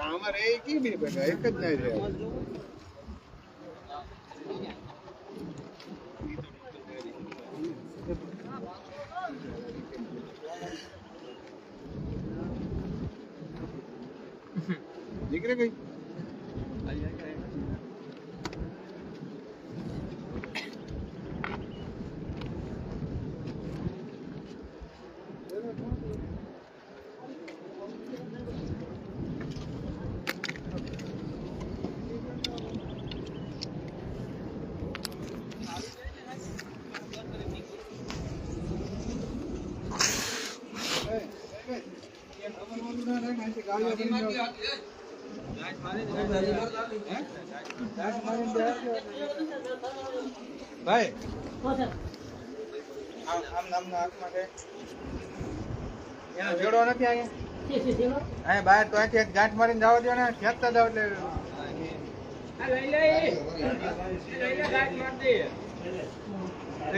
અમારે એક જ નહીં રહે દીકરે કઈ ભાઈ આમ નામના હાથમાં છે એનો જોડો નથી અહીંયા બહાર તો અહીંથી એક ગાંઠ મારીને જવા દો ને ખેંચતા જાવ એટલે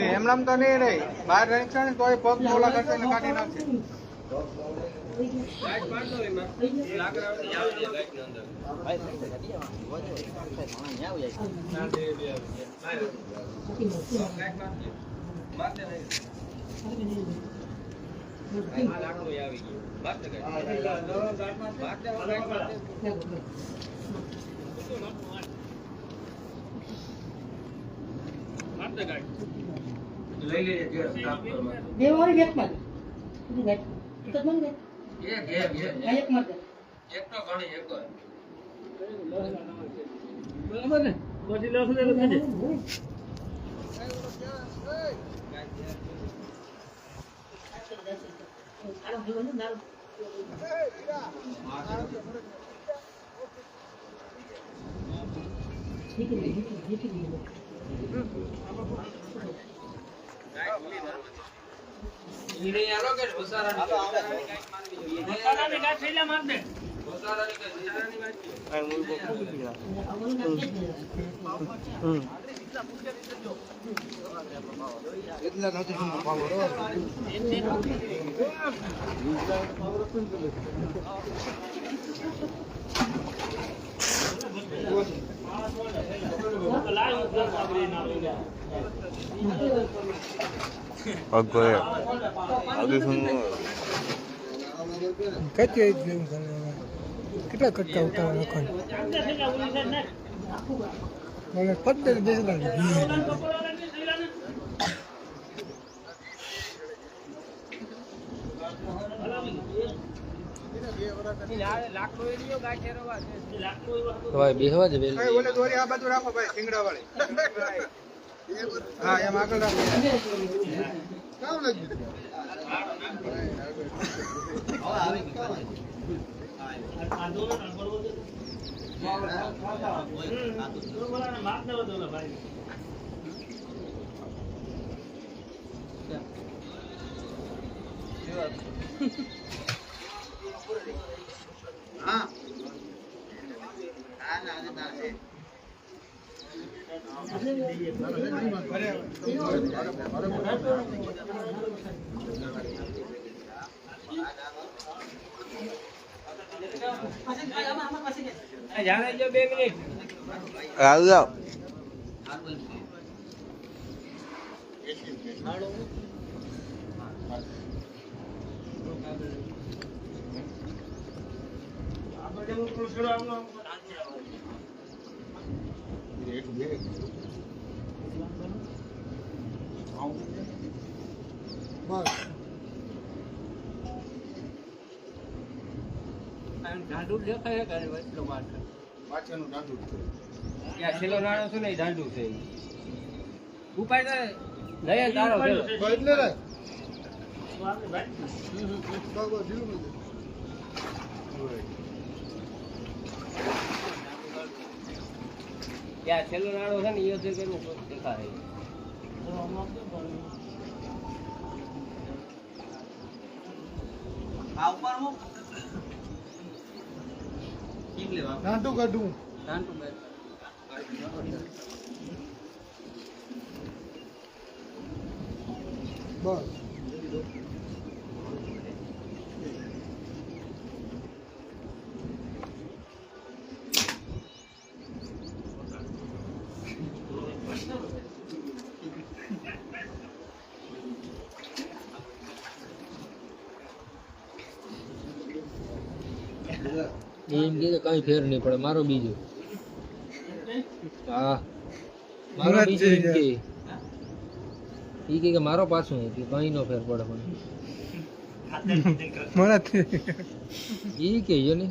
એમ નામ તો નહીં રહી બહાર રહી છે ને તોય પગ મોલા કરશે ને કાઢી નાખશે એટલા નથી કેટલા કટકા ઉતાર પત્તર બેહવા જ ઓલે દોરી આ બાજુ રાખો ભાઈ સિંગડા વાળી હા એમ આગળ રાખો કામ લાગ્યું હા જાણે જો 2 મિનિટ આવ જાવ ઢાંડુ દેખાય કે એટલો પાછળનું ઢાંડુ ત્યાં છેલ્લો નાણો છે ને એ ઢાંડુ છે ઉપાય તો લઈ તારો એટલે રે ત્યાં છેલ્લો નાણો છે ને એ કરવું દેખાય નાટું કાઢું બસ એમ કે કઈ ફેર નહીં પડે મારો બીજો હા મારો બીજો એમ કે મારો પાછું કે કઈ નો ફેર પડે મને ઈ કે જો ને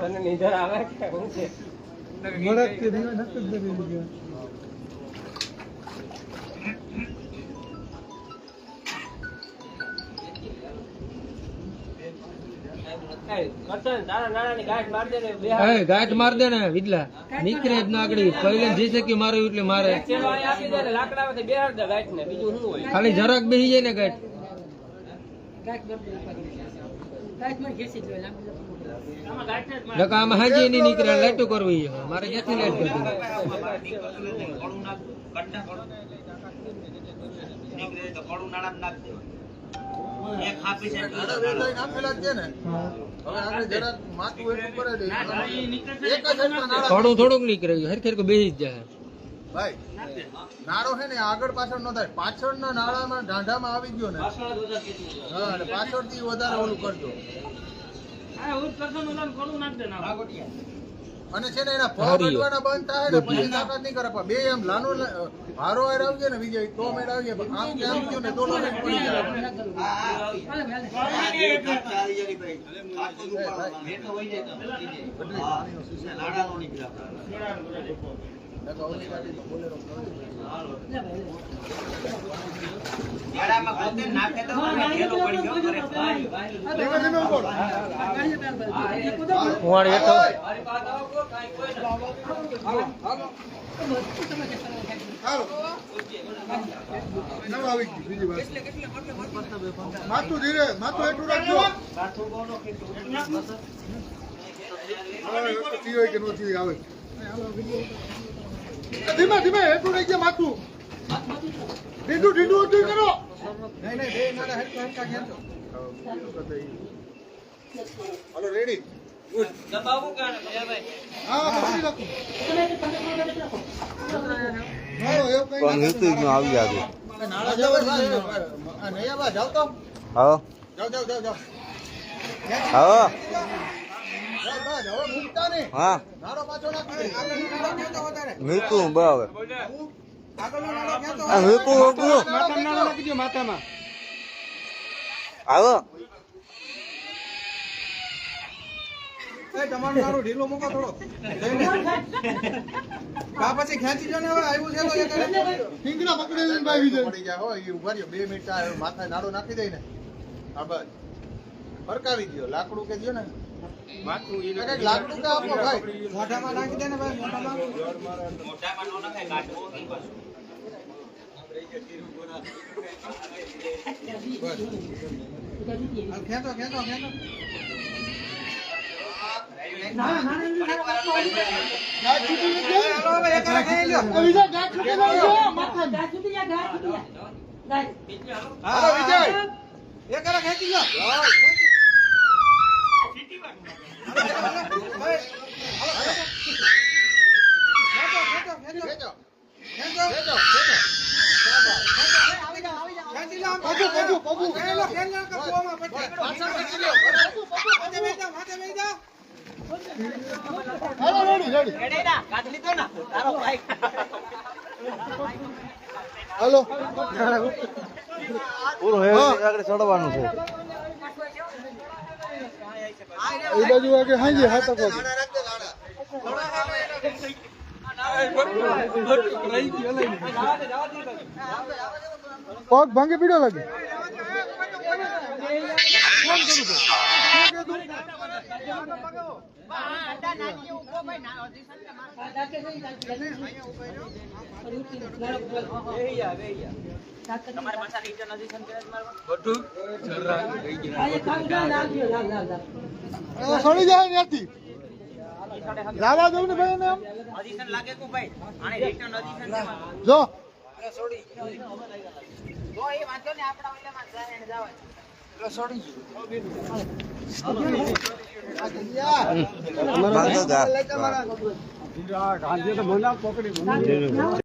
તને નીંદર આવે કે હું છે મળે કે દીવા નકદ દે દીવા ગાંઠ માર દે ને વિદલા નીકળે જ ના આગળ પહેલે જઈ શકી મારું એટલે મારે ખાલી જરાક બેસી જાય ને ગાંઠ આમાં હાજી નહીં નીકળે લાઈટો કરવી મારે ક્યાંથી લાઈટ કરવી થોડું થોડુંક નીકળે હરખેર બેસી જ જાય ભાઈ નાળો છે ને આગળ પાછળ નો થાય પાછળના નાળામાં ઢાંઢામાં આવી ગયો ને હા અને પાછળથી વધારે ઓલું કરજો અને છે ને એના પગ અડવાના બંધ થાય ને પછી તાકાત નહીં કરે બે એમ લાનો હારો હાર આવી જાય ને વિજય તો મેળ આવી જાય આમ કે આમ ગયો ને તો પડી જાય માથું ધીરે માથું એટલું રાખજો કે નથી આવે ધીમે ધીમે એટલું રહી ગયા માથું ઢીંડું ઢીંડું ઉઠી કરો નહીં નહીં બે નાના હલકા ખેંચો હાલો રેડી દબાવો કાને ભાઈ હા પકડી રાખો હાલો એવું કઈ પણ નીતિ નો આવી આગે નાળા જવા નયા બા જાવ તો હા જાવ જાવ જાવ જાવ હા બસ હવે મૂકતા નહીં હા નાળો પાછો નાખી દે આગળનો નાળો ક્યાં તો વધારે નીતું બરાબર આગળનો નાળો ક્યાં તો નીતું માથામાં નાળો નાખી દો માથામાં આવો એ તમારું નાળો ઢીલો મૂકો થોડો કા પછી ખેંચી જો ને હવે આવ્યું છે તો એક ઠીંગડા પકડી ભાઈ પડી જાય હો એ ઉભા રહ્યો 2 મિનિટ આ માથા નાળો નાખી દે ને આ બસ ફરકાવી દયો લાકડું કે દયો ને માથું ઈ લાકડું કા આપો ભાઈ મોઢામાં નાખી દે ને ભાઈ મોઢામાં નો નાખાય કાઢવો બસ ખેંચો ખેંચો ખેંચો ના ના ગાય છૂટી ગઈ હાલો હવે એક ખાઈ લ્યો વિજય ગાય છૂટી ગઈ માથા ગાય છૂટી જા ગાય છૂટી જા ગાય હાલો વિજય એક ખેંચી લો સીટી વાર ખેંચો હાલો પૂરો આગળ ચડવાનું છે એ બાજુ આગળ હાંજે હાથો પગ ભાંગી પીડો લાગે છોડી જાય ત્યાંથી લાવા દઉં ને ભાઈ એમ જો ગાંધી તો